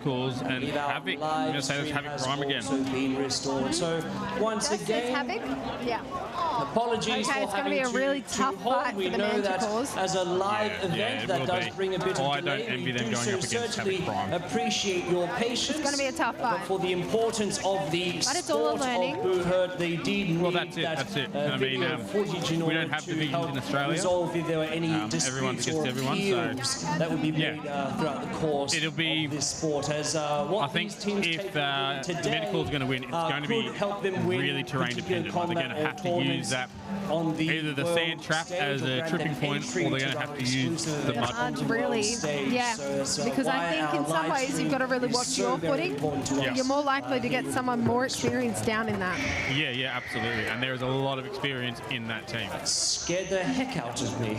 Manticores and Havoc. I'm going to say that's Havoc Prime again. Been restored. So once again, Havoc? Yeah. Apologies okay, for it's going to having be a really tough fight we for the know Manticores. that as a live event, that does bring a bit of delay. I don't envy them going up against Havoc Prime. Appreciate your patience. It's going to be a tough fight. But for the importance of the sport of Buhurt, they did need that's it. I mean, we don't have divisions in Australia. Resolve if there were any everyone's disputes or against everyone, so that would be made throughout the course it'll be, of this sport. As I think if the Medical's going to win, it's going to be really terrain dependent. They're going to have to use that on either the sand trap as a tripping point, or they're going to have to use the mud. Really, yeah, because I think in some ways you've got to really watch your footing. You're more likely to get someone more experienced down in that. Yeah, absolutely. And there is a lot of experience in that team. That scared the heck out of me.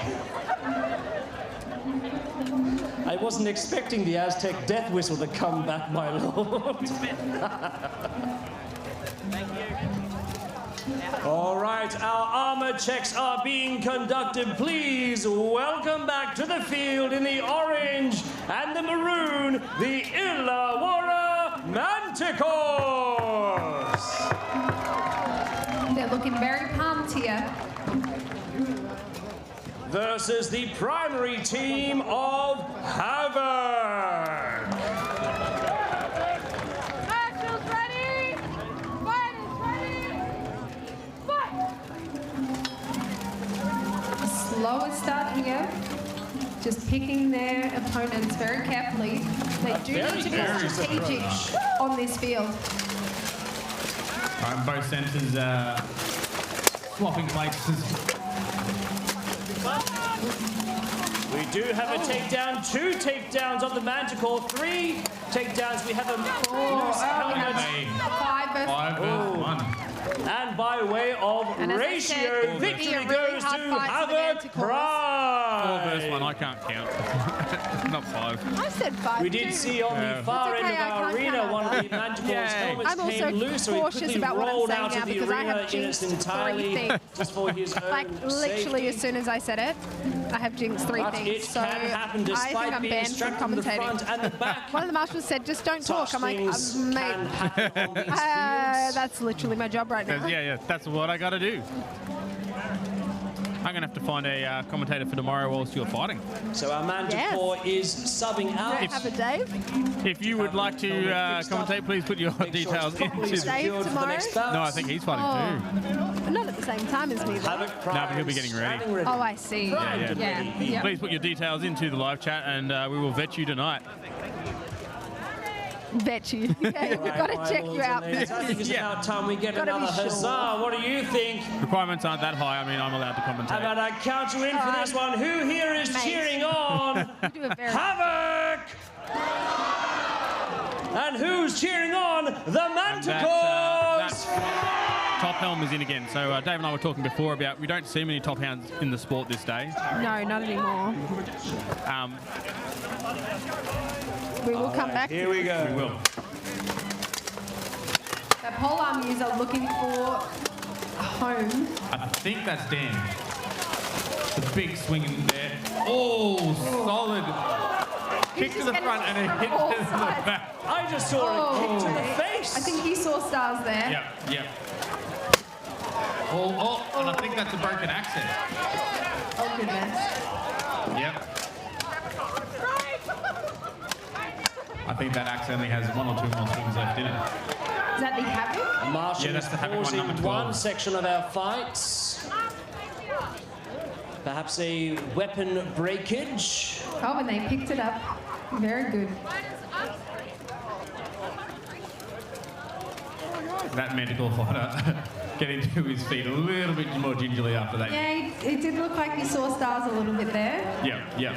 I wasn't expecting the Aztec death whistle to come back, my lord. Thank you. All right, our armor checks are being conducted. Please welcome back to the field in the orange and the maroon, the Illawarra Manticores. They're looking very pumped here. Versus the primary team of Havoc. Marshall's ready! Fight is ready! Fight! A slower start here. Just picking their opponents very carefully. They do need to be strategic on this field. All right, both centres swapping places. We do have a takedown, 2 takedowns on the Manticore, 3 takedowns. We have a loose helmet. 5 versus 1. And by way of ratio, victory goes to Havoc Prime. 4 versus 1, I can't count. Not 5. I said 5. We did see on the far end of our arena one of the Manticore's helmets I'm also came loose, so he cautious quickly about what I'm rolled saying out now of the because I arena have in its jinxed 3 entirely things. just for his own Like literally safety. as soon as I said it, I have jinxed 3 But things. it So can happen I despite think I'm being banned from strapped from the front commentating. and the back. One of the marshals said, just don't talk. I'm like, Things mate, can happen on these fields. that's literally my job right now. Yeah, that's what I got to do. I'm going to have to find a commentator for tomorrow whilst you're fighting. So our Manticore is subbing out. Have a Dave? If you would like to commentate, please put your details into Dave tomorrow? No, I think he's fighting too. Not at the same time as me, though. No, but he'll be getting ready. Oh, I see. Yeah. Please put your details into the live chat and we will vet you tonight. Bet you. Yeah, we've got to check you out. I think it's about time we get another huzzah. What do you think? Requirements aren't that high. I mean, I'm allowed to commentate. How about I count you in for this one? Who here is cheering on Havoc? And who's cheering on the Manticores? Top helm is in again. So Dave and I were talking before about we don't see many top hounds in the sport this day. No, not anymore. We will come back. Here we go. We will. The polearm user looking for a home. I think that's Dan. The big swing in there. Oh, solid. Kick to the front and a hit to the back. I just saw a kick to the face. I think he saw stars there. Yep. Oh, and I think that's a broken accent. Oh, goodness. Yep. I think that axe only has 1 or 2 more swings left in it. Is that the Havoc? Marshall that's the Havoc one, pausing number 12. one section of our fights. Perhaps a weapon breakage. Oh, and they picked it up. Very good. That Manticore fighter getting to his feet a little bit more gingerly after that. Yeah, it did look like he saw stars a little bit there. Yeah.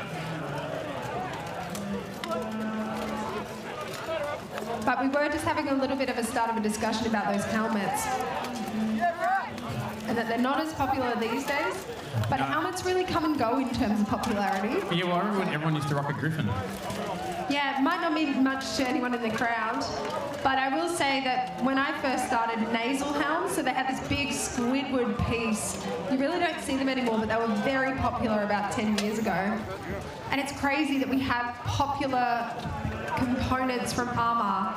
But we were just having a little bit of a start of a discussion about those helmets. And that they're not as popular these days. But helmets really come and go in terms of popularity. Yeah, well, I remember when everyone used to rock a Griffin. Yeah, it might not mean much to anyone in the crowd, but I will say that when I first started, nasal helms, so they had this big Squidward piece. You really don't see them anymore, but they were very popular about 10 years ago. And it's crazy that we have popular components from armour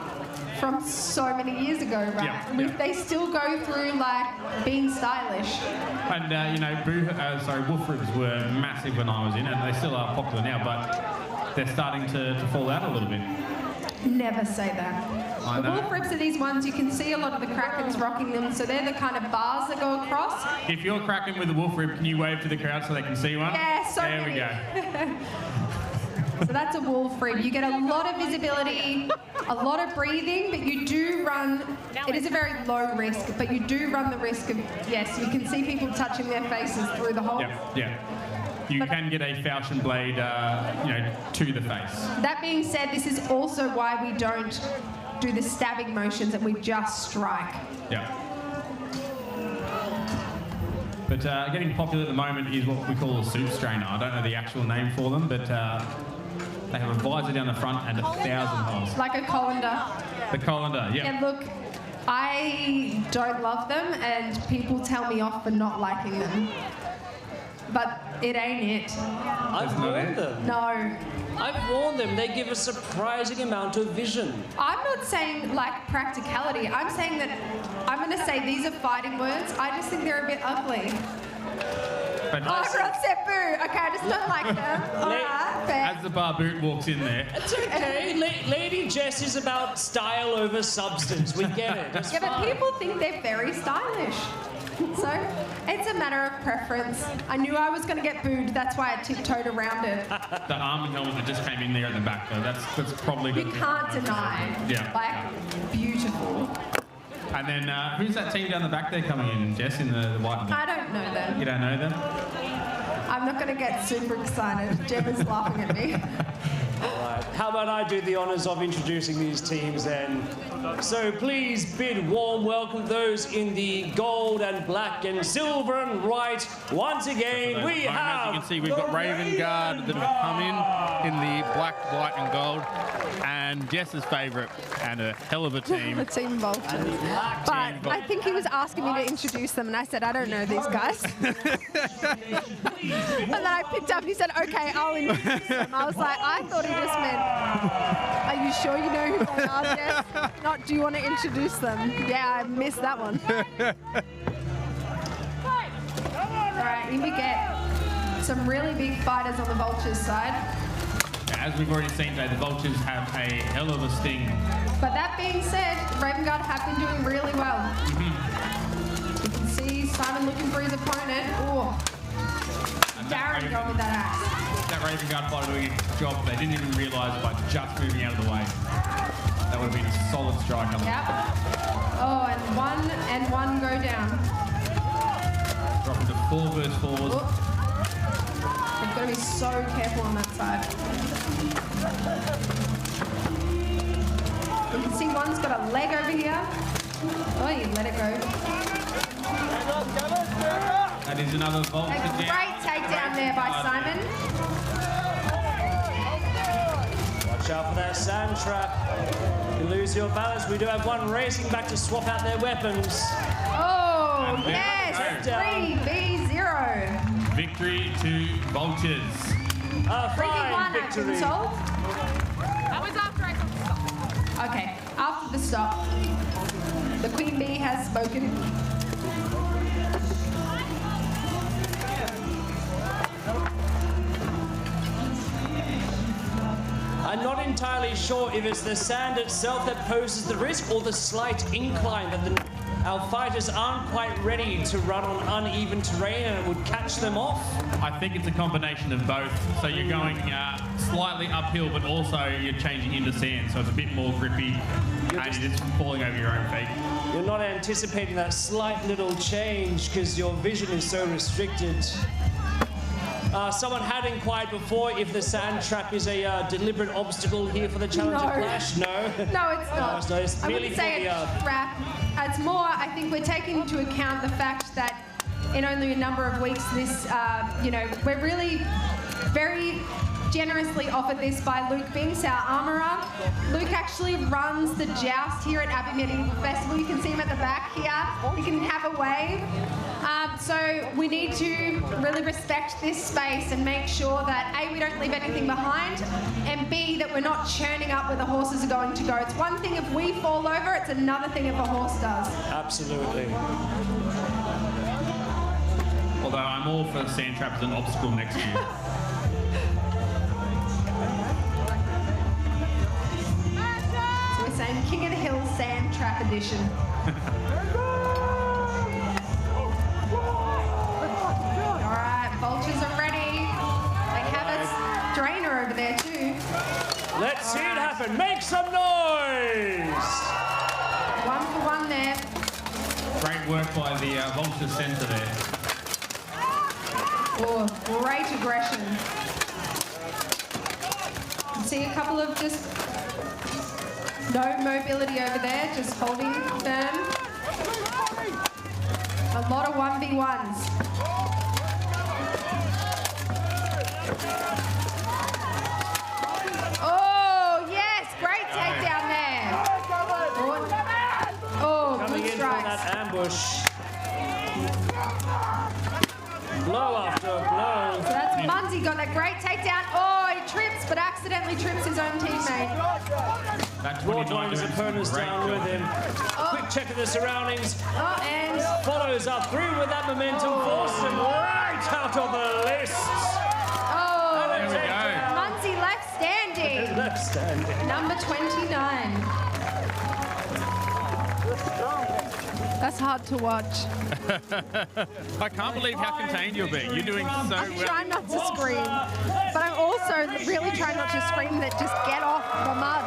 from so many years ago, right? Yeah. They still go through like being stylish. And wolf ribs were massive when I was in, and they still are popular now, but they're starting to fall out a little bit. Never say that. The wolf ribs are these ones, you can see a lot of the Krakens rocking them, so they're the kind of bars that go across. If you're Kraken with a wolf rib, can you wave to the crowd so they can see one? Yeah, so there many. we go. So that's a wolf rib. You get a lot of visibility, a lot of breathing, but you do run, it is a very low risk, but you do run the risk of, yes, you can see people touching their faces through the hole. Yeah. You can get a falchion blade, to the face. That being said, this is also why we don't do the stabbing motions and we just strike. Yeah. But getting popular at the moment is what we call a soup strainer. I don't know the actual name for them, but they have a visor down the front and 1,000 holes. Like a colander. The colander, yeah. And look, I don't love them and people tell me off for not liking them. But it ain't it. I've worn them. No. I've worn them. They give a surprising amount of vision. I'm not saying like practicality. I'm saying that I'm going to say these are fighting words. I just think they're a bit ugly. But Everyone said boo. Okay, I just don't like them. All right, fair. as the barboot walks in there, It's okay. Lady Jess is about style over substance. We get it. It's Yeah, but fine. people think they're very stylish. So it's a matter of preference. I knew I was going to get booed. That's why I tiptoed around it. the arm and helmet that just came in there at the back, though, that's probably You good. can't deny. Yeah. Like, beautiful. And then who's that team down the back there coming in, Jess, in the white and I don't know them. You don't know them? I'm not going to get super excited. Gemma's laughing at me. Right. How about I do the honours of introducing these teams then? So please bid warm welcome those in the gold and black and silver and white. Once again, we As have... you can see, we've got Raven Guard that have come in the black, white and gold. And Jess's favourite and a hell of a team. The team Bolton. But I think he was asking me to introduce them, and I said, I don't know these guys. And then I picked up and he said, okay, I'll introduce them. I was like, I thought he just meant, are you sure you know who they are, Jess? Not, do you want to introduce them? Yeah, I missed that one. All right, here we get some really big fighters on the Vultures side. As we've already seen today, the Vultures have a hell of a sting. But that being said, Raven Guard have been doing really well. You can see Simon looking for his opponent. Oh, Darren going with that axe. That Raven Guard fighter doing a job they didn't even realise by just moving out of the way. That would have been a solid strike. Yep. Oh, and one go down. Dropping to 4 versus 4. Oh. You've got to be so careful on that side. You can see one's got a leg over here. Oh, you let it go. That is another Vulture A down. great takedown there by Simon. Watch out for that sand trap. You lose your balance. We do have one racing back to swap out their weapons. Oh, And there yes, we go. 3v0. Victory to Vultures. A 3v1, fine I've been victory. told. That was after I got the stop. Okay, after the stop, the Queen Bee has spoken. I'm not entirely sure if it's the sand itself that poses the risk or the slight incline that our fighters aren't quite ready to run on uneven terrain and it would catch them off. I think it's a combination of both. So you're going slightly uphill, but also you're changing into sand, so it's a bit more grippy, and you're just falling over your own feet. You're not anticipating that slight little change because your vision is so restricted. Someone had inquired before if the sand trap is a deliberate obstacle here for the Challenger No. Clash. No. No, it's not. it's not. It's I merely wouldn't say for a the, trap. It's more, I think we're taking into account the fact that in only a number of weeks, this, we're really very generously offered this by Luke Binks, our armourer. Luke actually runs the joust here at Abbey Medieval Festival. You can see him at the back here. You can have a wave. So we need to really respect this space and make sure that A, we don't leave anything behind, and B, that we're not churning up where the horses are going to go. It's one thing if we fall over, it's another thing if a horse does. Absolutely. Although I'm all for the sand trap as an obstacle next year. So we're saying King of the Hill Sand Trap Edition. Alright, vultures are ready. They have a drainer over there too. Let's see it happen. Make some noise! 1 for 1 there. Great work by the vulture centre there. Oh, great aggression. You can see a couple of just no mobility over there, just holding firm. A lot of 1v1s. Oh, yes, great takedown there. Oh, Coming good in strikes. from that ambush. Blow after blow. So that's Mundy got that great takedown. Oh, he trips, but accidentally trips his own teammate. That Drawing his opponents down with him. Quick check of the surroundings. Oh, and Follows up through with that momentum, forces him right out of the list. oh, There we go. Mundy left standing. Left standing. Number 29. That's hard to watch. I can't believe how contained you're being. You're doing so I'm well. trying not to scream, but I'm also really trying not to scream that just get off the mud.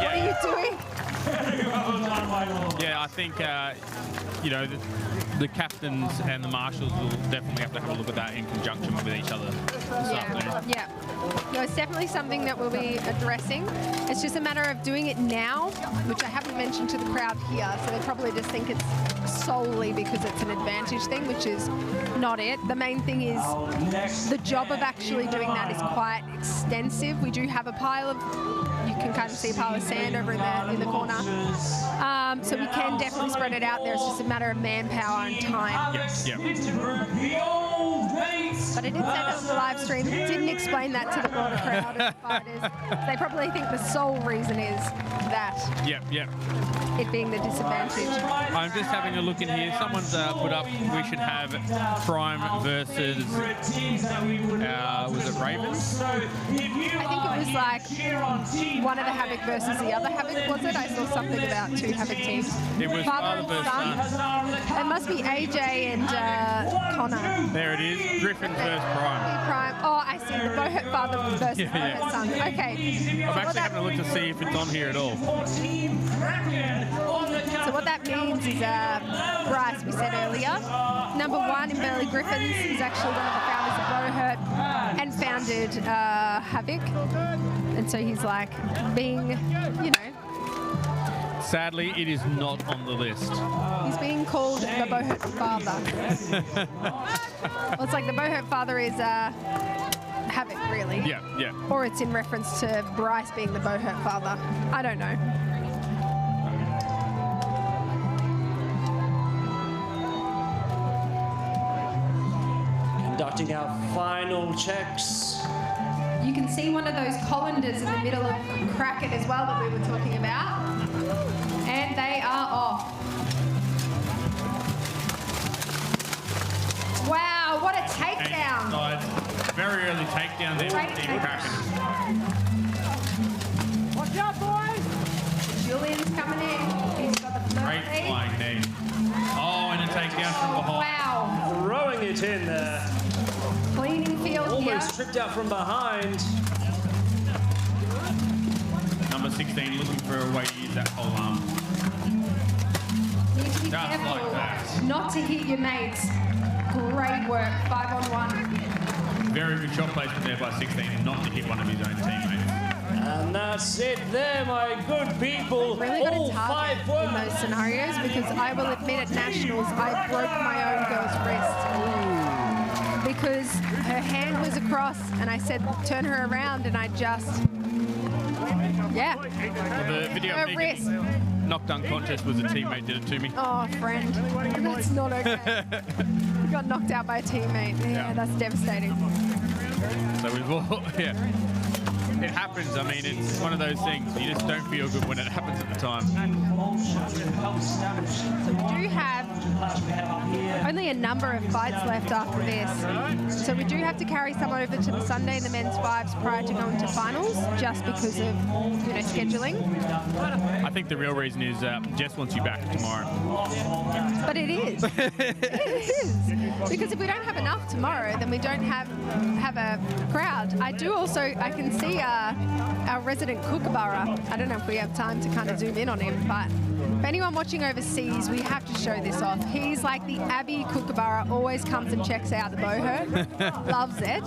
What are you doing? Yeah, I think, you know, the captains and the marshals will definitely have to have a look at that in conjunction with each other this afternoon. Yeah. No, it's definitely something that we'll be addressing. It's just a matter of doing it now, which I haven't mentioned to the crowd here, so they probably just think it's solely because it's an advantage thing, which is not it. The main thing is the job of actually doing that is quite extensive. We do have a pile of, you can kind of see a pile of sand over there in the corner. So we can definitely spread it out there. It's just a matter of manpower and time. Yep. But I did say that on the live stream. Didn't explain that to the broader crowd of fighters. They probably think the sole reason is that, Yep. it being the disadvantage. I'm just having a look in here. Someone's put up we should have Prime versus, was it Ravens? I think it was like one of the Havoc versus the other Havoc, was it? I saw something about 2 Havoc teams. It was Father and versus son. It must be AJ and Connor. There it is. Griffin versus Prime. Prime. Oh, I see. The Buhurt father versus Buhurt son. Okay. I'm actually having a look to see if it's on here at all. So what that means is Bryce, we said earlier, number 1 in Burley Griffins, is actually one of the founders of Buhurt and founded Havoc. And so he's like being, you know, Sadly, it is not on the list. he's being called the Buhurt father. Well, it's like the Buhurt father is Havoc, really. Yeah. Or it's in reference to Bryce being the Buhurt father. I don't know. Conducting our final checks. You can see one of those colanders in the middle of Crackett as well that we were talking about. And they are off. Wow, what a takedown. Inside. Very early takedown there Great from Stephen takedown. Kraken. Watch out, boys! Julian's coming in. He's got the Great flurry. flying knee. Oh, and a takedown from behind. Wow. Throwing it in there. Cleaning field here. Almost tripped out from behind. Number 16 looking for a way to use that whole arm. Need to be Just careful like that. not to hit your mates. Great work, 5-on-1. Very good shot placement there by 16 not to hit one of his own teammates. And that's it there, my good people. Really got All a target 5 work. in those scenarios because I will admit at Nationals I broke my own girl's wrist. because her hand was across and I said, turn her around, and I just, yeah. Well, the video of me getting knocked unconscious was a teammate did it to me. Oh, friend, that's not okay. We got knocked out by a teammate. Yeah, that's devastating. So we've all, yeah. It happens. I mean, it's one of those things. You just don't feel good when it happens at the time. We do have only a number of fights left after this. So we do have to carry someone over to the Sunday in the men's fives prior to going to finals, just because of, scheduling. I think the real reason is Jess wants you back tomorrow. But it is. It is. Because if we don't have enough tomorrow, then we don't have a crowd. I can see our resident kookaburra. I don't know if we have time to kind of zoom in on him, but for anyone watching overseas, we have to show this off. He's like the Abbey kookaburra, always comes and checks out the Buhurt. Loves it.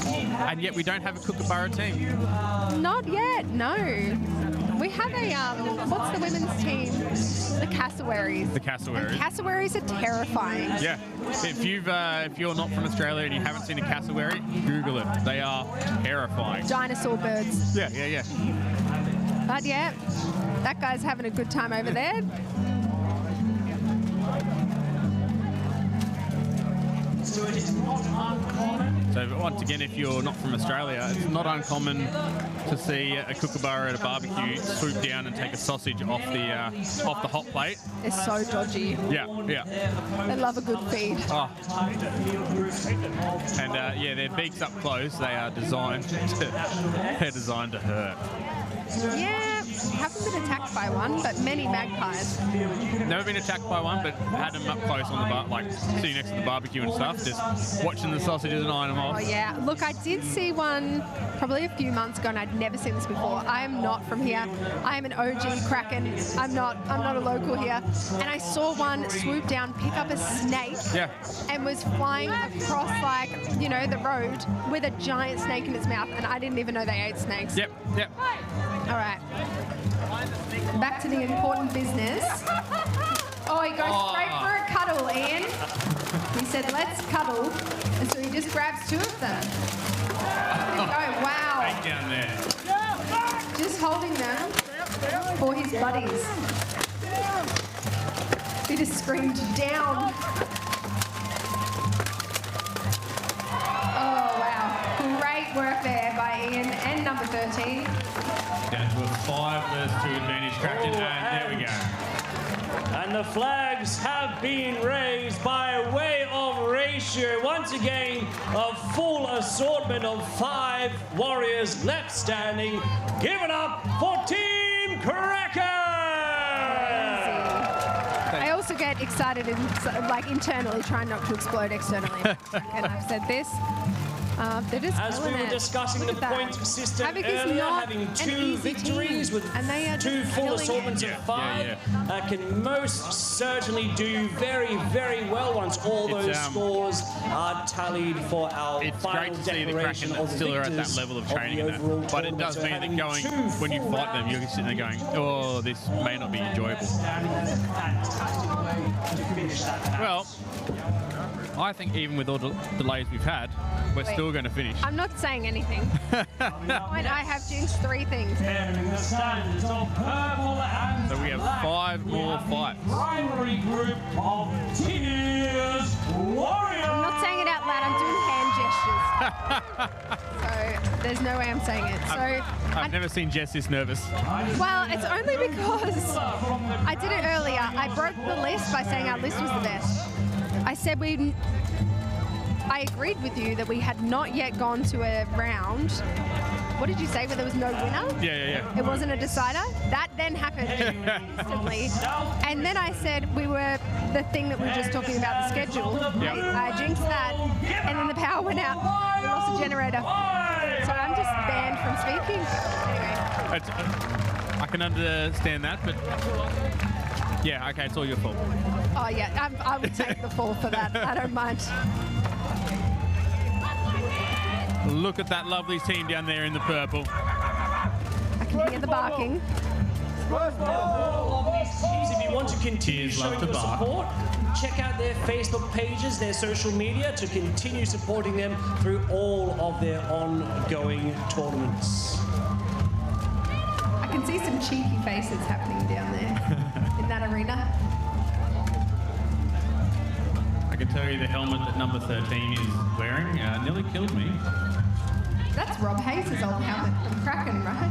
And yet we don't have a kookaburra team. Not yet, no. We have a, what's the women's team? The Cassowaries. The Cassowaries. And Cassowaries are terrifying. Yeah. If you're not from Australia and you haven't seen a cassowary, Google it. They are terrifying. Dinosaur birds. Yeah. But yeah, that guy's having a good time over there. So once again, if you're not from Australia, it's not uncommon to see a kookaburra at a barbecue swoop down and take a sausage off the hot plate. It's so dodgy. Yeah. They love a good feed. Oh. And their beaks up close. They are designed to hurt. Yeah, haven't been attacked by one, but many magpies. Never been attacked by one, but had them up close on the like sitting next to the barbecue and stuff, just watching the sausages and eyeing them off. Oh yeah, look, I did see one probably a few months ago, and I'd never seen this before. I am not from here. I am an OG Kraken. I'm not a local here. And I saw one swoop down, pick up a snake, and was flying across the road with a giant snake in its mouth, and I didn't even know they ate snakes. Yep. All right. Back to the important business. Oh, he goes straight for a cuddle, Ian. He said, let's cuddle. And so he just grabs two of them. There you go. Wow. Right down there. Just holding them for his buddies. He just screamed down. Oh, wow. Great work there by Ian and number 13. Down to a 5 versus 2 advantage Kraken, and there we go. And the flags have been raised by way of ratio. Once again, a full assortment of 5 warriors left standing. Give it up for Team Kraken! I also get excited and internally, trying not to explode externally. And I've said this. They're just as we were discussing the point system earlier, having 2 victories with 2 full assortments of 5 can most certainly do very, very well once all those scores are tallied for our final declaration of the still are at that level of training in that. But it does mean that when you fight them, you're sitting there going, oh, this may not be enjoyable. Well, I think even with all the delays we've had, we're still going to finish. I'm not saying anything. I have jinxed 3 things. So we have 5 more fights. Primary group of Tears Warriors. I'm not saying it out loud. I'm doing hand gestures. So there's no way I'm saying it. So I've never seen Jess this nervous. Well, it's only because I did it earlier. I broke the list by saying our list was the best. I said I agreed with you that we had not yet gone to a round. What did you say, where there was no winner? Yeah. It wasn't a decider? That then happened instantly. And then I said we were the thing that we were just talking about, the schedule. I jinxed that, and then the power went out. We lost the generator. So I'm just banned from speaking. Anyway. I can understand that, but yeah, okay, it's all your fault. Oh yeah, I would take the fall for that. I don't mind. Look at that lovely team down there in the purple. I can hear the barking. If you want want to continue Tears showing love to your bark. support, check out their Facebook pages, their social media to continue supporting them through all of their ongoing tournaments. I can see some cheeky faces happening down there in that arena. I can tell you the helmet that number 13 is wearing nearly killed me. That's Rob Hayes' old helmet from Kraken, right?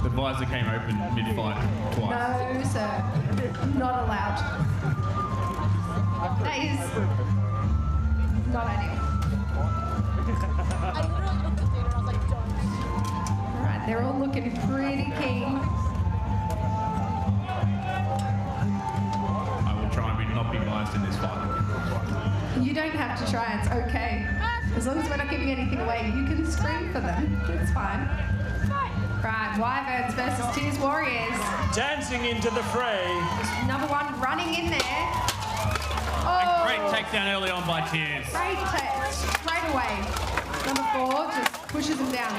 The visor came open mid-fight twice. No, sir. Not allowed. That is not ideal. I literally looked at Dana and I was like, don't. All right, they're all looking pretty keen. I will try and not be biased in this fight. You don't have to try, it's okay. As long as we're not giving anything away, you can scream for them. It's fine. Right, Wyverns versus Tears Warriors. Dancing into the fray. Number one running in there. A great takedown early on by Tears. Great take, straight away. Number 4 just pushes him down.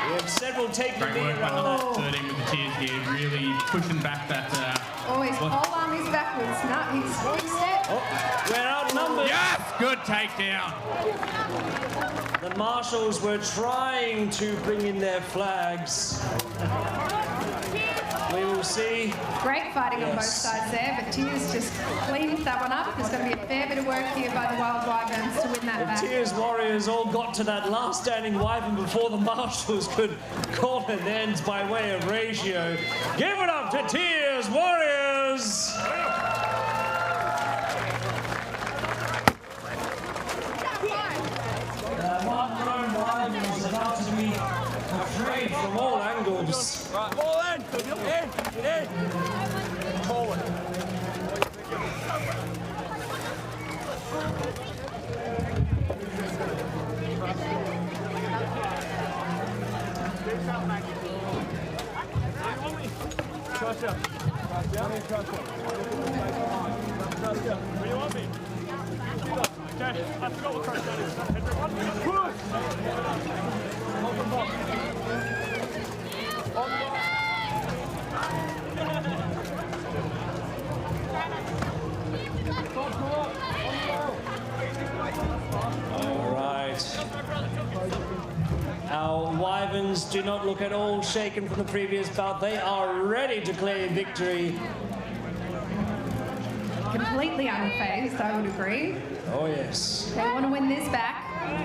We have several taken Great work by number 13 with the Tears here, really pushing back that... His pole arm is backwards. No, he's fixed it. Oh, we're outnumbered. Yes! Good takedown. The Marshals were trying to bring in their flags. We will see. Great fighting on both sides there, but Tears just cleaned that one up. There's going to be a fair bit of work here by the Wild Wyverns to win that The back. Tears Warriors all got to that last standing Wyvern before the Marshals could call an end by way of ratio. Give it up to Tears Warriors! One-thrown Wyvern was about to be afraid from all angles. Right, all in! In! Forward. Trust you. Where you want me? Okay, I forgot what coach that is. Push! On the box. On the box. All right. Our Wyverns do not look at all shaken from the previous bout. They are ready to claim victory. Completely unfazed, I would agree. Oh, yes. They want to win this back. They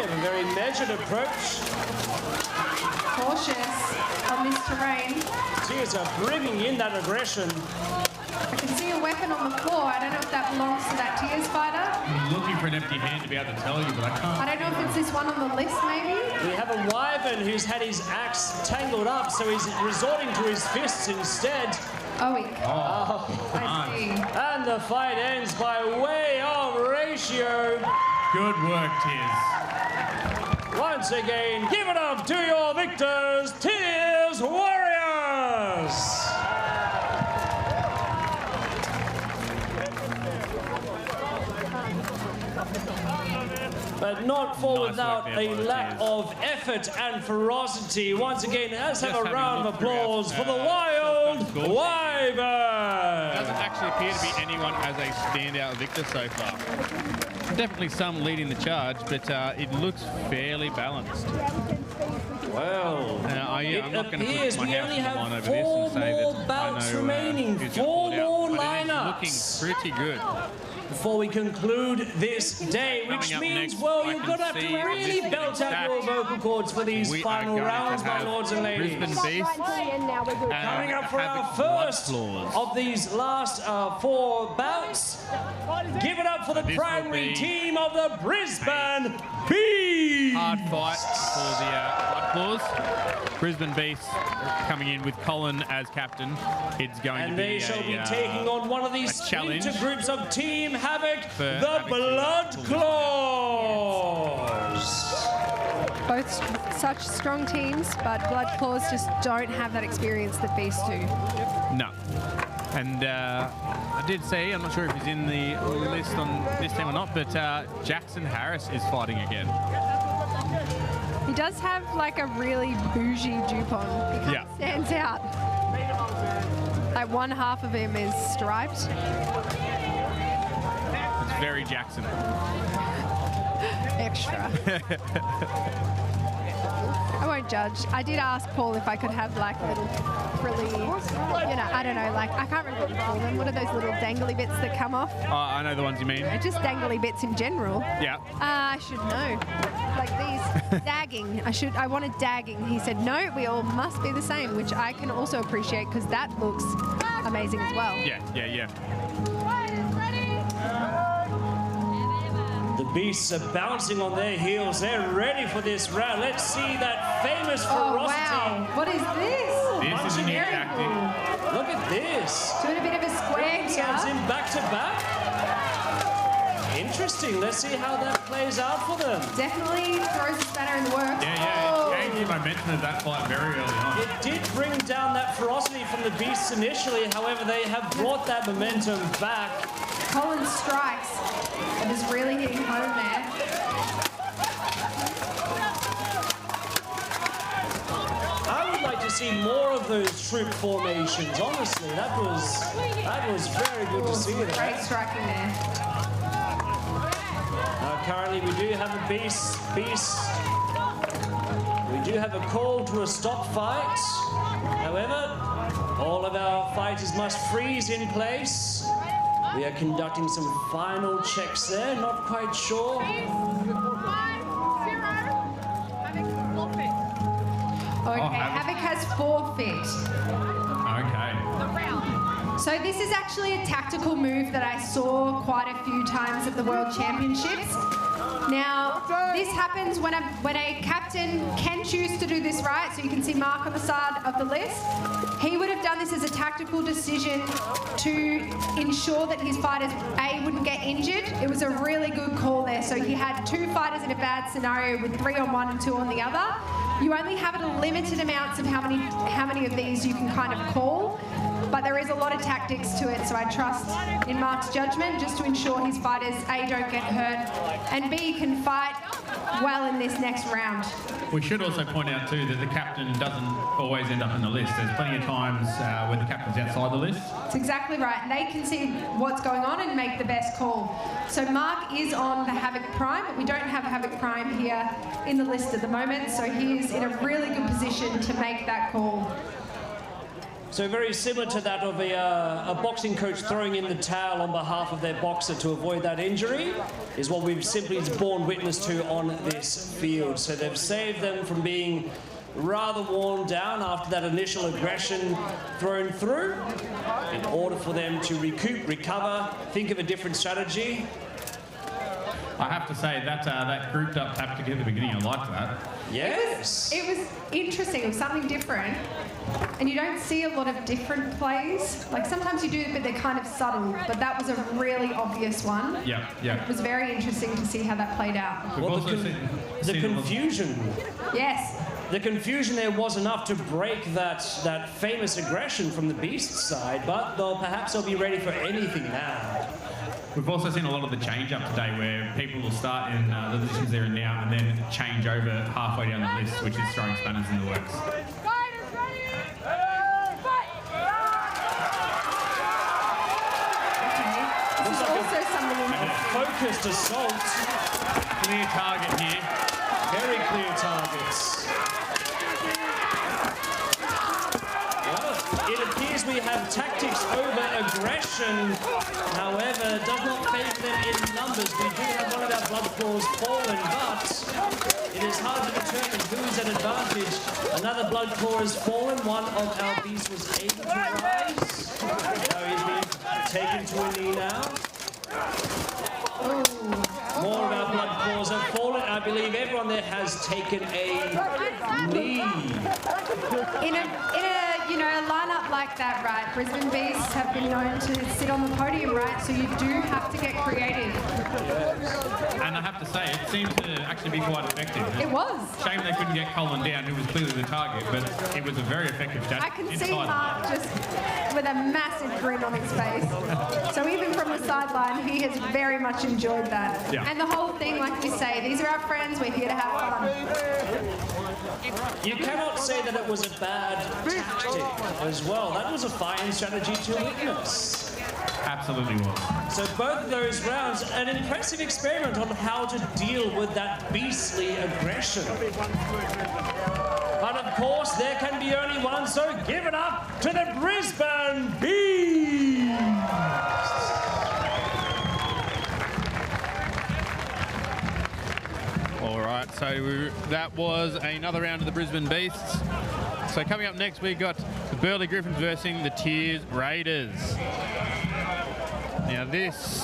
have a very measured approach. Cautious on this terrain. Tears are bringing in that aggression. I can see a weapon on the floor. I don't know if that belongs to that Tears fighter. I'm looking for an empty hand to be able to tell you, but I can't. I don't know if it's this one on the list, maybe. We have a Wyvern who's had his axe tangled up, so he's resorting to his fists instead. Oh, I see. And the fight ends by way of ratio. Good work, Tears. Once again, give it up to your victors, Tears Warriors! But not for without a lack of effort and ferocity. Once again, let's have a round of applause for the Wild Wyvern! Doesn't actually appear to be anyone as a standout victor so far. Definitely some leading the charge, but it looks fairly balanced. Well, I'm not going to put my we house only on the line have over this 4 and say more that bouts I know remaining. who's 4 gonna pull more it out, but it lineups. is looking pretty good. Before we conclude this day, which Coming up means, next, well, I you're can going to have to see really this belt out your vocal cords for these We are final going to rounds, my have lords and ladies. Brisbane Beast Coming up for our Havoc Blood first Claws. of these last 4 bouts. Give it up for the This will primary be team of the Brisbane Beast. Hard fight for the Blood Claws. Brisbane Beast coming in with Colin as captain. It's going And to be they shall be taking on one of these challenge splinter groups of Team Havoc, for the Havoc Blood to- Claws. Both such strong teams, but Blood Claws just don't have that experience that Beasts do. No. And I did see, I'm not sure if he's in the list on this team or not, but Jackson Harris is fighting again. He does have like a really bougie jupon. He kind of stands out. Like one half of him is striped. It's very Jackson. Extra. I won't judge. I did ask Paul if I could have like little frilly, you know, I don't know, like, I can't remember what you call them. What are those little dangly bits that come off? Oh, I know the ones you mean. Just dangly bits in general. Yeah. I should know. Like these. Dagging. I wanted dagging. He said, no, we all must be the same, which I can also appreciate because that looks amazing as well. Yeah. The Beasts are bouncing on their heels. They're ready for this round. Let's see that famous ferocity. Oh, wow. What is this? This is a new tactic. Look at this. Doing a bit of a square Sounds here. in back to back. Interesting. Let's see how that plays out for them. Definitely throws a spanner in the works. Yeah. It changed the momentum of that fight very early on. It did bring down that ferocity from the Beasts initially. However, they have brought that momentum back. Colin strikes. It is really hitting home there. I would like to see more of those troop formations. Honestly, that was very good to see. Great striking there. Currently, we do have a beast. We do have a call to a stop fight. However, all of our fighters must freeze in place. We are conducting some final checks there. Not quite sure. Okay, Havoc has forfeit. Okay. So this is actually a tactical move that I saw quite a few times at the World Championships. Now, this happens when a captain can choose to do this, right? So you can see Mark on the side of the list. He would have done this as a tactical decision to ensure that his fighters, A, wouldn't get injured. It was a really good call there. So he had two fighters in a bad scenario with 3 on one and 2 on the other. You only have a limited amounts of how many of these you can kind of call. But there is a lot of tactics to it, so I trust in Mark's judgment just to ensure his fighters, A, don't get hurt, and B, can fight well in this next round. We should also point out too that the captain doesn't always end up in the list. There's plenty of times where the captain's outside the list. That's exactly right, and they can see what's going on and make the best call. So Mark is on the Havoc Prime, but we don't have Havoc Prime here in the list at the moment, so he is in a really good position to make that call. So very similar to that of a boxing coach throwing in the towel on behalf of their boxer to avoid that injury is what we've simply borne witness to on this field. So they've saved them from being rather worn down after that initial aggression thrown through in order for them to recoup, recover, think of a different strategy. I have to say that grouped up tactic at the beginning, I liked that. Yes. It was interesting. It was something different. And you don't see a lot of different plays. Like sometimes you do, but they're kind of subtle. But that was a really obvious one. Yeah. It was very interesting to see how that played out. Well, the confusion. Yes. The confusion there was enough to break that famous aggression from the Beast's side, but perhaps they'll be ready for anything now. We've also seen a lot of the change up today where people will start in the positions they're in now and then change over halfway down the list, which is throwing spanners in the works. This is also something A focused assault. Clear target here. Very clear targets. Well, it appears we have tactics over aggression. However, it does not favour them in numbers. We do have one of our blood claws fallen, but it is hard to determine who is at advantage. Another blood claw has fallen. One of our beasts was able to rise. So he's being taken to a knee now. More of our blood claws have fallen. I believe everyone there has taken a knee. in a you know, a lineup like that, right? Brisbane Beasts have been known to sit on the podium, right? So you do have to get creative. And I have to say, it seemed to actually be quite effective. It was. Shame they couldn't get Colin down, who was clearly the target, but it was a very effective shot. I can see Mark just with a massive grin on his face. So even from the sideline, he has very much enjoyed that. Yeah. And the whole thing, like we say, these are our friends, we're here to have fun. You cannot say that it was a bad tactic as well. That was a fine strategy to witness. Absolutely was. So both of those rounds, an impressive experiment on how to deal with that beastly aggression. But of course, there can be only one, so give it up to the Brisbane Beasts! All right, so that was another round of the Brisbane Beasts. So coming up next, we've got the Burleigh Griffins versus the Tears Raiders. Now this is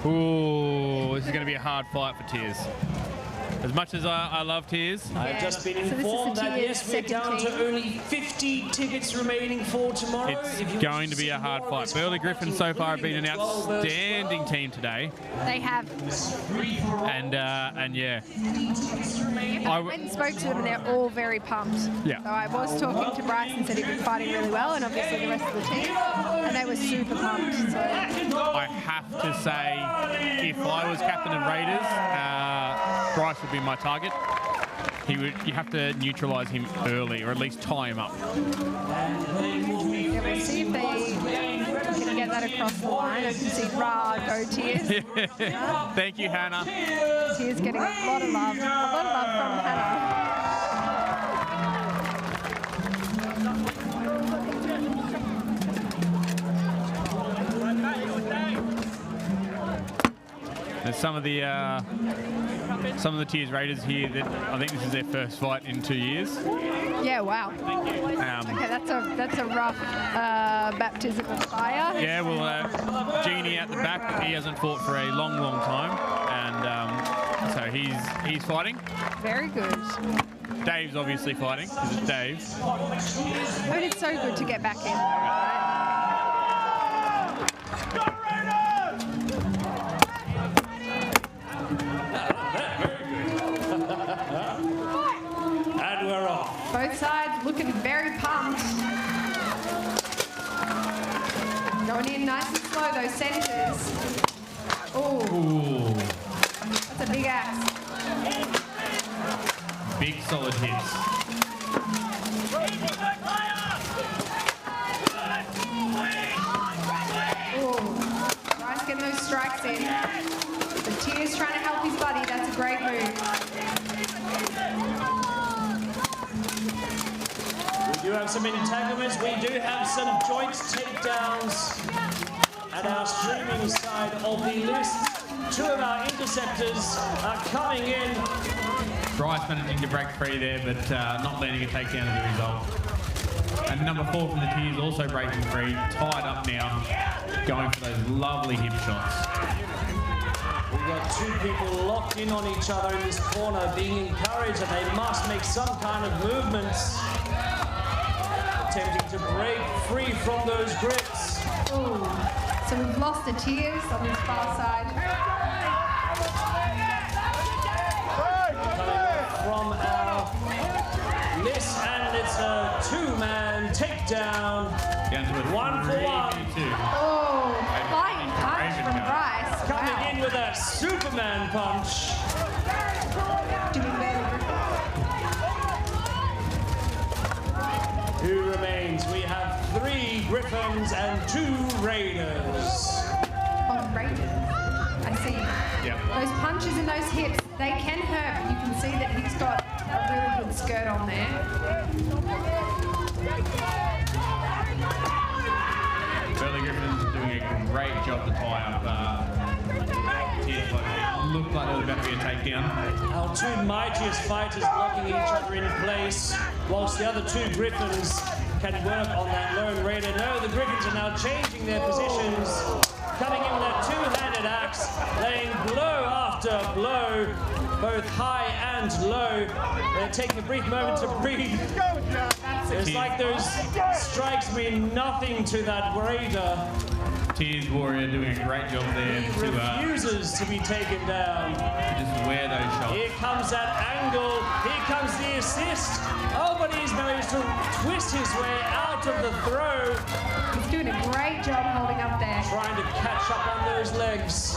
going to be a hard fight for Tears. As much as I love Tears. I've just been informed that yes, we're down to only 50 tickets remaining for tomorrow. It's going to be a hard fight. Burleigh Griffins so far have been an outstanding team today. They have. And yeah. I went and spoke to them and they're all very pumped. Yeah. So I was talking to Bryce and said he'd been fighting really well, and obviously the rest of the team. And they were super pumped. So. I have to say, if I was captain of Raiders, Bryce would be my target. You have to neutralise him early, or at least tie him up. Yeah, we'll see if they can get that across the line. I can see Ra go Tears. Thank you, Hannah. Tears getting a lot of love from Hannah. There's some of the Tears Raiders here that I think this is their first fight in 2 years. Yeah, wow. Okay, that's a rough baptism of fire. Yeah, well, Genie out the back, he hasn't fought for a long, long time, and so he's fighting. Very good. Dave's obviously fighting, because it's Dave. I mean, it's so good to get back in, right? And we're off. Both sides looking very pumped. Going in nice and slow, those centres. Oh, that's a big axe. Big solid hits. Oh, Bryce getting those strikes in. The Tears trying to help his buddy. That's a great move. We do have some entanglements. We do have some joint takedowns at our streaming side of the list. Two of our interceptors are coming in. Bryce managing to break free there, but not landing a takedown as a result. And number 4 from the Tears also breaking free, tied up now, going for those lovely hip shots. We've got two people locked in on each other in this corner, being encouraged that they must make some kind of movements. Attempting to break free from those grips. Ooh. So we've lost the Tears on this far side. From our list, and it's a two-man takedown. Down to a 1 for 1. 3-2. Oh, flying punch from Bryce. Coming Wow. in with a Superman punch. Who remains? We have 3 Griffins and 2 Raiders. Oh, Raiders. I see. Yep. Those punches and those hips, they can hurt, but you can see that he's got a really good skirt on there. Burleigh Griffins doing a great job to tie up Tears. It looked like there was about to be a takedown. Our 2 mightiest fighters blocking each other in place, whilst the other 2 Griffins can work on that lone Raider. No, the Griffins are now changing their positions, coming in with that 2-handed axe, laying blow after blow, both high and low. They're taking a brief moment to breathe. That's It's like those strikes mean nothing to that raider. Tears Warrior doing a great job there He to refuses to be taken down. just wear those shots. Here comes that angle. Here comes the assist. Oh, but he's managed to twist his way out of the throw. He's doing a great job holding up there. Trying to catch up on those legs.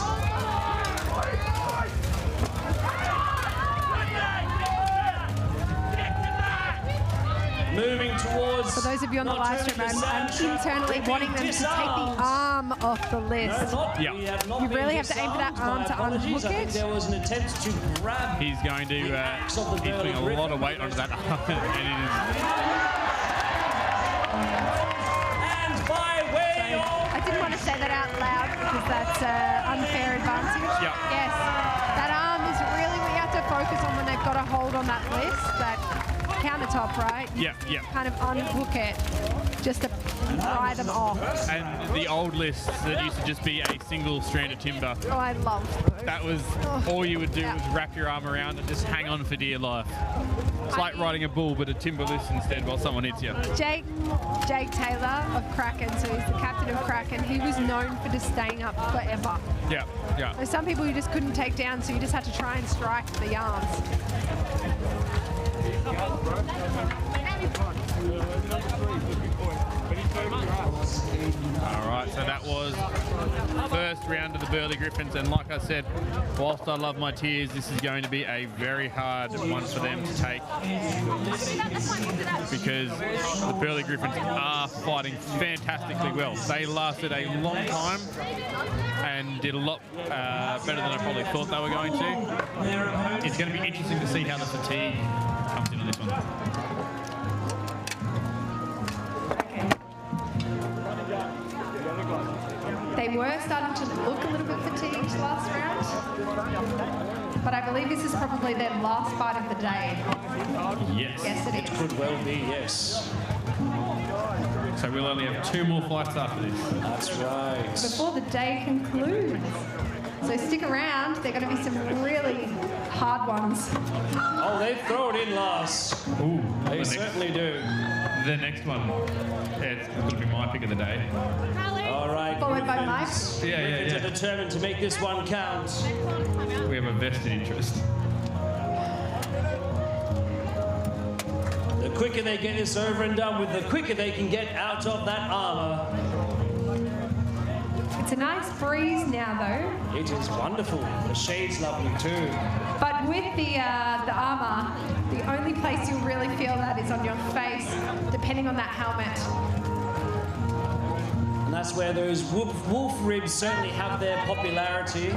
Moving towards... For those of you on the live stream, I'm internally wanting them to take the arm off the list. You really have to aim for that arm to unhook it. There was an attempt to grab. He's going to, he's putting a lot of weight onto that arm, and it is... And by way of... I didn't want to say that out loud because that's unfair advantage. Yeah. Yes, that arm is really what you have to focus on when they've got a hold on that list, that countertop, right? Yeah, yeah. Kind of unhook it just to pry them off. And the old lists that used to just be a single strand of timber. Oh, I love those. That was all you would do was wrap your arm around and just hang on for dear life. It's like riding a bull, but a timber list instead while someone hits you. Jake Taylor of Kraken, so he's the captain of Kraken. He was known for just staying up forever. Yeah, yeah. There's some people you just couldn't take down, so you just had to try and strike the arms. All right, so that was the first round of the Burley Griffins, and like I said, whilst I love my Tears, this is going to be a very hard one for them to take because the Burley Griffins are fighting fantastically well. They lasted a long time and did a lot better than I probably thought they were going to. It's going to be interesting to see how the fatigue comes in on this one. They were starting to look a little bit fatigued last round, but I believe this is probably their last fight of the day. Yes. Yes, it is. Could well be, yes. So we'll only have 2 more fights after this. That's right. Before the day concludes. So stick around. They're going to be some really hard ones. Oh, they throw it in last. Ooh, They certainly do. The next one, it's going to be my pick of the day. All right. Followed by Mike. Griffins are determined to make this one count. We have a vested interest. The quicker they get this over and done with, the quicker they can get out of that armor. It's a nice breeze now, though. It is wonderful. The shade's lovely too. But with the armor, the only place you'll really feel that is on your face, depending on that helmet. And that's where those wolf ribs certainly have their popularity.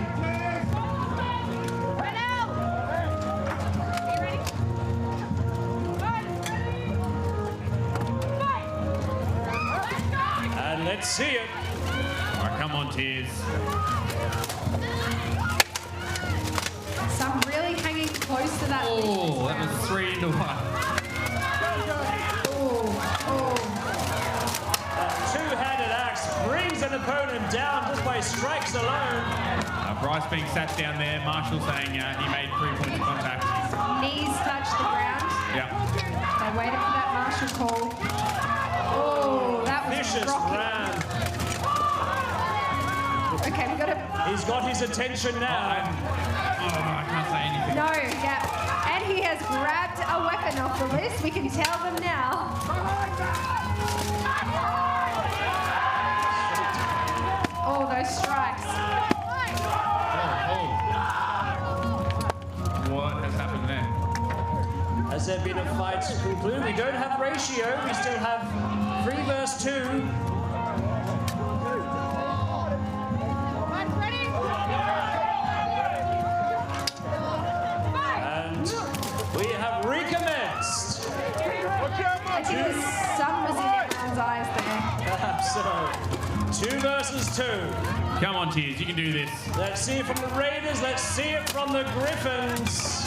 And let's see it. All right, come on, Tears. Some really hanging close to that. Oh, that was 3 into 1. Two-handed axe brings an opponent down just by strikes alone. Bryce being sat down there. Marshall saying he made 3 points of contact. Knees touch the ground. Yeah. They waited for that Marshall call. Oh, that was Vicious rocky. round. Okay, we got to. He's got his attention now. I can't say anything. No, yeah. And he has grabbed a weapon off the list. We can tell them now. Oh, those strikes. What has happened there? Has there been a fight to conclude? We don't have ratio. We still have 3 versus 2. And we have recommenced. I think the sun was in everyone's eyes there. Perhaps so. 2 versus 2. Come on, Tears, you can do this. Let's see it from the Raiders. Let's see it from the Griffins.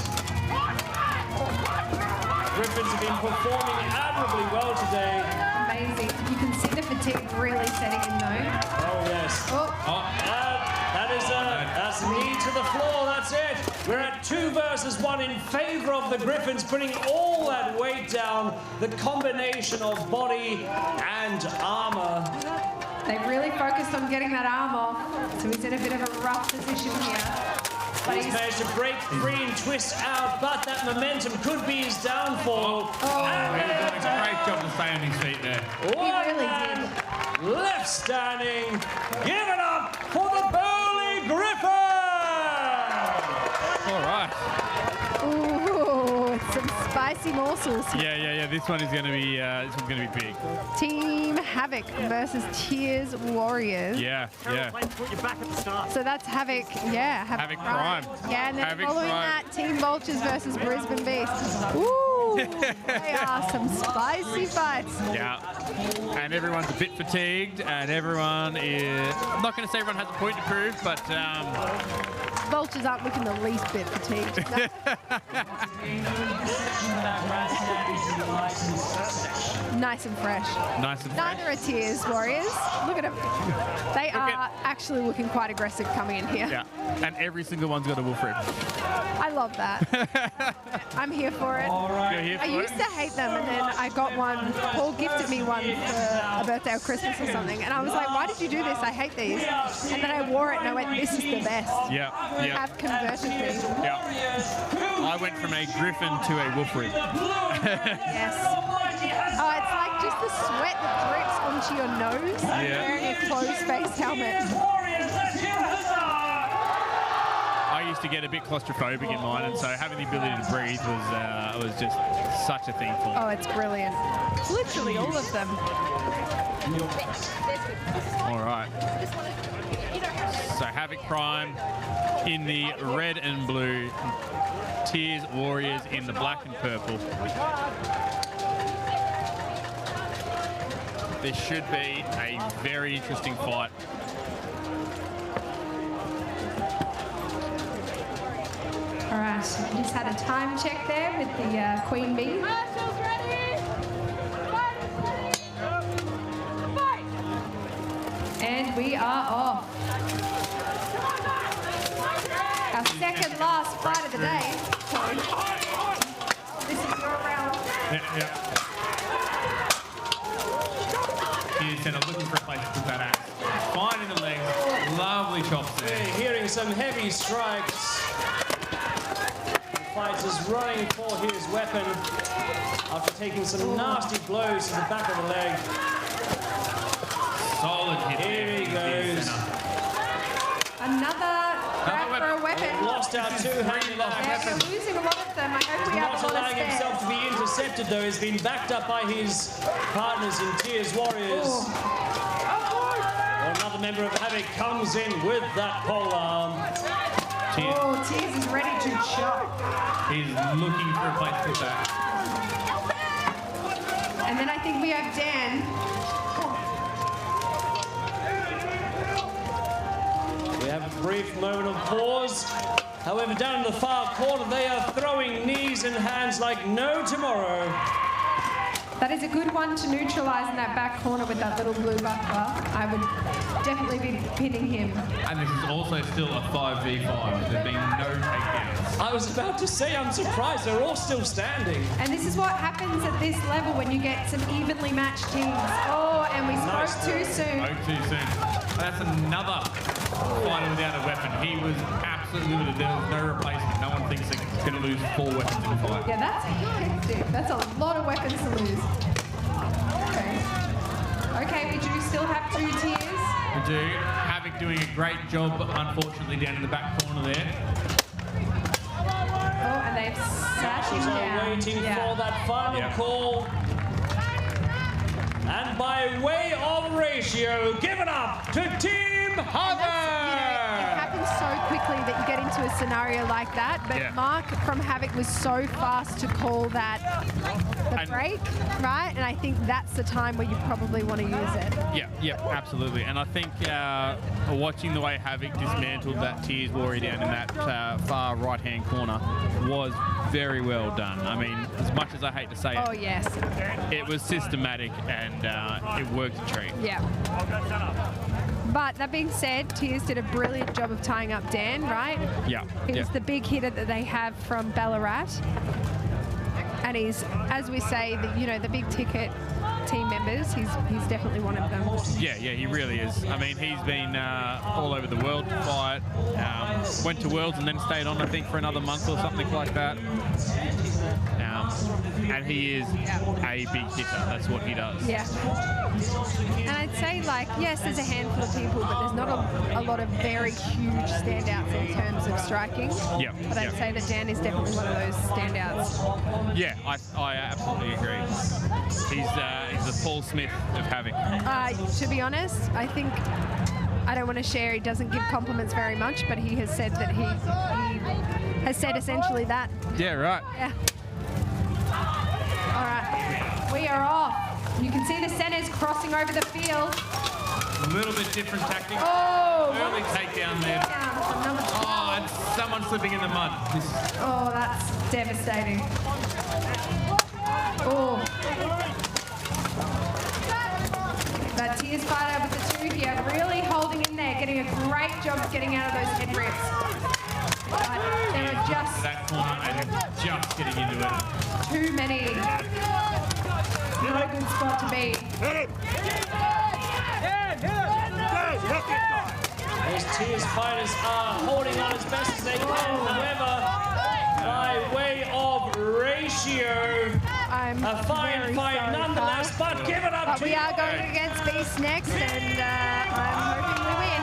Griffins have been performing admirably well today. Amazing. You can see the fatigue really setting in though. Oh, yes. Oh, That's knee to the floor, that's it. We're at 2 versus 1 in favor of the Griffins, putting all that weight down, the combination of body and armor. They've really focused on getting that arm off, so he's in a bit of a rough position here. But He's managed to break free and twist out, but that momentum could be his downfall. He's doing a great job to stay on his feet there. One really man left standing. Give it up for the Burley Griffins! All right. Ooh, some spicy morsels. Yeah. This one is going to be big. Team Havoc versus Tears Warriors. Yeah. Put your back at the start. So that's Havoc, Havoc Prime. Yeah, and then Havoc following Prime. that, Team Vultures versus Brisbane Beasts. Ooh, they are some spicy fights. Yeah. And everyone's a bit fatigued, and everyone is... I'm not going to say everyone has a point to prove, but... Vultures aren't looking the least bit fatigued. No. Nice and fresh. Nice and fresh. Neither are Tears Warriors. Look at them. They are actually looking quite aggressive coming in here. Yeah. And every single one's got a wolf rib. I love that. I'm here for it. You're here for I used to hate them, and then I got one. Paul gifted me one for a birthday or Christmas or something, and I was like, why did you do this? I hate these. And then I wore it, and I went, this is the best. Yeah. You have converted me. Yeah. I went from a griffin to a wolf rib. Yes. Oh, it's like just the sweat that drips onto your nose wearing a closed face helmet. I used to get a bit claustrophobic in mine, and so having the ability to breathe was just such a thing for me. Oh, it's brilliant. Literally all of them. All right. So Havoc Prime in the red and blue, Tears Warriors in the black and purple. This should be a very interesting fight. All right, we just had a time check there with the Queen Bee. Marshall's ready. Fight. And we are off. Our second last fight of the day. Sorry. This is your round. Yeah. Here's Senna looking for a place to put that axe. Fine in the legs. Lovely chops there. We're hearing some heavy strikes. The fighter's running for his weapon after taking some nasty blows to the back of the leg. Solid hit. Here he goes. Another grab for a weapon. Lost our two-handed Yeah, we're losing a lot of them. I hope we have Not a lot of allowing spares. himself to be intercepted, though. He's been backed up by his partners in Tears Warriors. Well, another member of Havoc comes in with that pole arm. Oh, Tears is ready to chop. He's looking for a place to put that. And then I think we have Dan. We have a brief moment of pause. However, down in the far corner, they are throwing knees and hands like no tomorrow. That is a good one to neutralise in that back corner with that little blue buckler. I would definitely be pinning him. And this is also still a 5v5. There's been no takedowns. I was about to say, I'm surprised they're all still standing. And this is what happens at this level when you get some evenly matched teams. Oh, and we spoke too soon. Oh, too soon. That's another fighter without a weapon. He was absolutely limited. There was no replacement. No one thinks he's going to lose 4 weapons in a fight. Yeah, that's hectic. That's a lot of weapons to lose. Okay, we do still have 2 tiers. We do. Havoc doing a great job, unfortunately, down in the back corner there. Oh, and they've sat him Marshals are down. waiting Yeah. for that final call. And by way of ratio, give it up to Team Havoc! It happens so quickly that you get into a scenario like that, but Mark from Havoc was so fast to call that the break, right? And I think that's the time where you probably want to use it. Yeah, absolutely. And I think watching the way Havoc dismantled that Tears Warrior down in that far right-hand corner was very well done. I mean, as much as I hate to say it, Oh, yes. it was systematic and it worked a treat. Yeah. I'll go set up. But that being said, Tears did a brilliant job of tying up Dan, right? Yeah. He's the big hitter that they have from Ballarat. And he's, as we say, the big ticket team members, he's definitely one of them. Yeah, he really is. I mean, he's been all over the world to fight. Went to Worlds and then stayed on, I think, for another month or something like that. And he is a big hitter. That's what he does. Yeah. And I'd say, like, yes, there's a handful of people, but there's not a lot of very huge standouts in terms of striking. Yeah. But I'd say that Dan is definitely one of those standouts. Yeah, I absolutely agree. He's the Paul Smith of Havoc. To be honest, I think, I don't want to share, he doesn't give compliments very much, but he has said that he has said essentially that. Yeah, right. Yeah. All right, we are off. You can see the centers crossing over the field. A little bit different tactic. Oh! Early takedown there. From number 12. Oh, and someone slipping in the mud. Oh, that's devastating. Oh. But Tears fighter with the two here, really holding in there, getting a great job of getting out of those head rips. But they were just that corner and just getting into it. too many. Not a good spot to be. Those Tears fighters are holding on as best as they can. However, by way of ratio, a fine fight nonetheless, but give it up but to we are going against Beast next, and I'm hoping we win.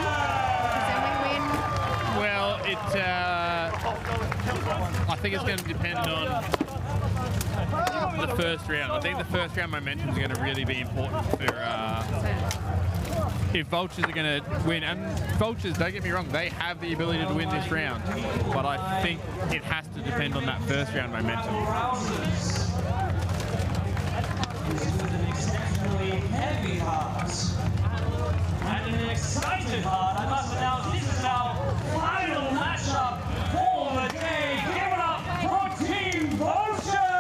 Because then we win. Well, I think it's going to depend on the first round. I think the first round momentum is going to really be important for if Vultures are going to win. And Vultures, don't get me wrong, they have the ability to win this round. But I think it has to depend on that first round momentum. Heavy hearts. And an excited heart. I must announce this is our final matchup for the day. Give it up for Team Vulture!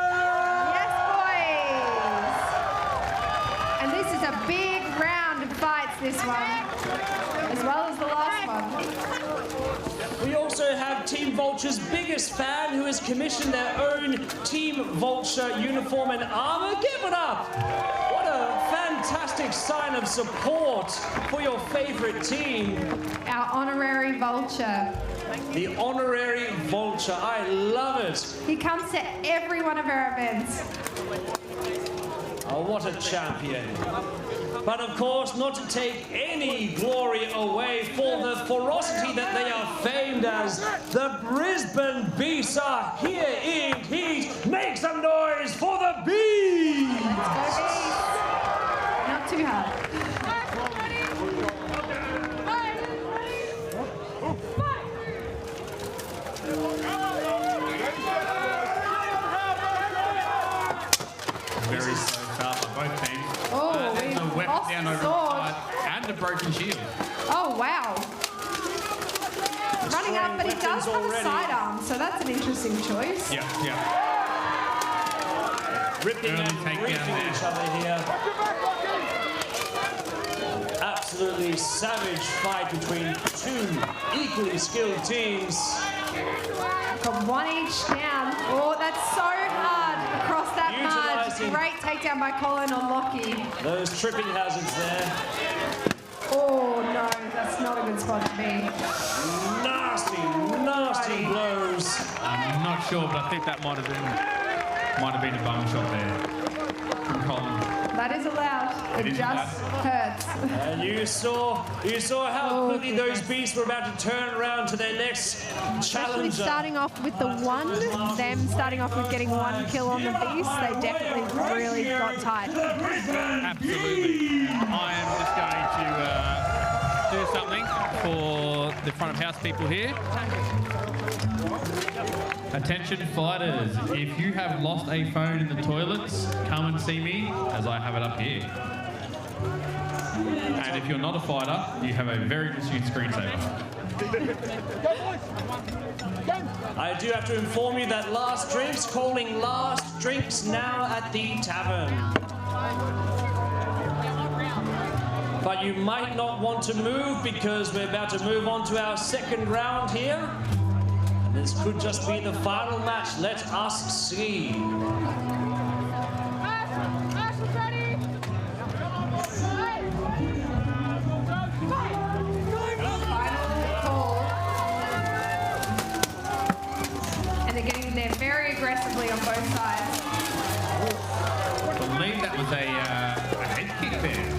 Yes, boys! And this is a big round of fights, this one, as well as the last one. We also have Team Vulture's biggest fan who has commissioned their own Team Vulture uniform and armor. Give it up! What a fantastic sign of support for your favorite team. Our honorary Vulture. The honorary Vulture. I love it. He comes to every one of our events. Oh, what a champion. But of course, not to take any glory away for the ferocity that they are famed as. The Brisbane Beasts are here in heat. Make some noise for the Beasts! Let's go Beasts. Not too hard. Very slow start by both teams. Oh, there's we've a weapon lost down the over sword. the side and a broken shield. Oh, wow. Running up, but he does have a already. sidearm, so that's an interesting choice. Yeah. Ripping Early and takedown ripping there. each other here. Absolutely savage fight between two equally skilled teams. Got one each down. Oh, that's so hard across that Utilising- mud. Great takedown by Colin on Lockie. Those tripping hazards there. Oh, no, that's not a good spot to be. Nasty blows. I'm not sure, but I think that might have been a bum shot there from Colin. That is allowed. It is just hurts. And you saw how quickly those beasts were about to turn around to their next Especially challenger. starting off with the one, them starting off with getting one kill on the Beast, they definitely really got tight. Absolutely. I am just going to do something for the front of house people here. Attention fighters, if you have lost a phone in the toilets, come and see me, as I have it up here. And if you're not a fighter, you have a very distinct screensaver. I do have to inform you that last drinks, calling last drinks now at the tavern. but you might not want to move because we're about to move on to our second round here. And this could just be the final match. Let us see. They're getting in there very aggressively on both sides. I believe that was a head kick there.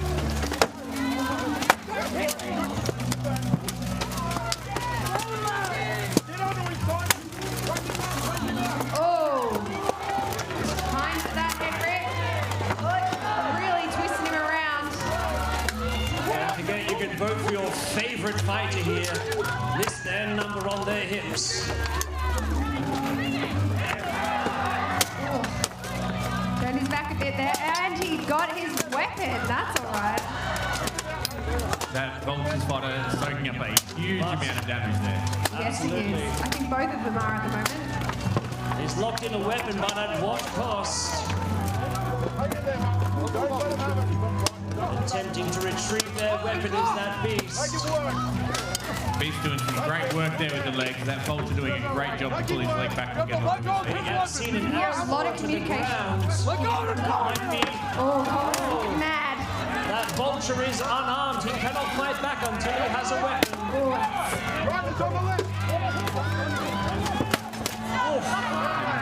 Oh! Time for that head grip. Really twisting him around. Don't forget, you can vote for your favorite fighter here. List their number on their hips. Turned his back a bit there, and he got his weapon. That's all right. That Vulture's fighter is soaking up a huge amount of damage there. Yes, he is. I think both of them are at the moment. He's locked in a weapon, but at what cost? Attempting to retrieve their weapon is that beast. Beast doing some great work there with the legs. That Vulture doing a great job to pull his leg back together. We have seen an There's a lot of communication. Oh, Cole's mad. That Vulture is unarmed. He cannot fight back until he has a weapon.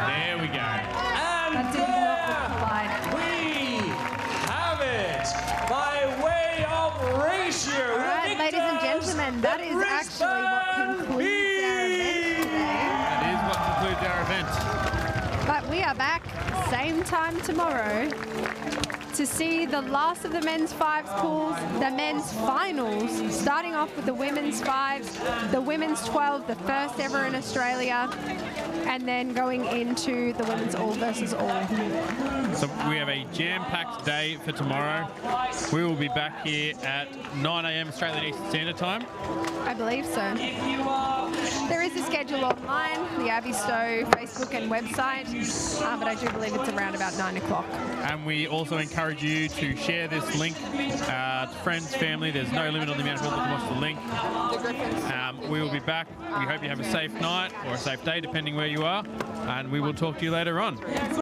There we go. And didn't there look we have it by way of ratio. All right, ladies and gentlemen, that is actually what concludes our event today. That is what concludes our event. But we are back same time tomorrow to see the last of the men's fives pools, the men's finals, starting off with the women's fives, the women's 12, the first ever in Australia, and then going into the women's all versus all. So we have a jam-packed day for tomorrow. We will be back here at 9 a.m. Australian Eastern Standard Time. I believe so. There is a schedule online, the Abbeystowe Facebook and website, but I do believe it's around about 9 o'clock. And we also encourage you to share this link to friends, family. There's no limit on the amount of people that can watch the link. We will be back. We hope you have a safe night or a safe day, depending where you are. And we will talk to you later on.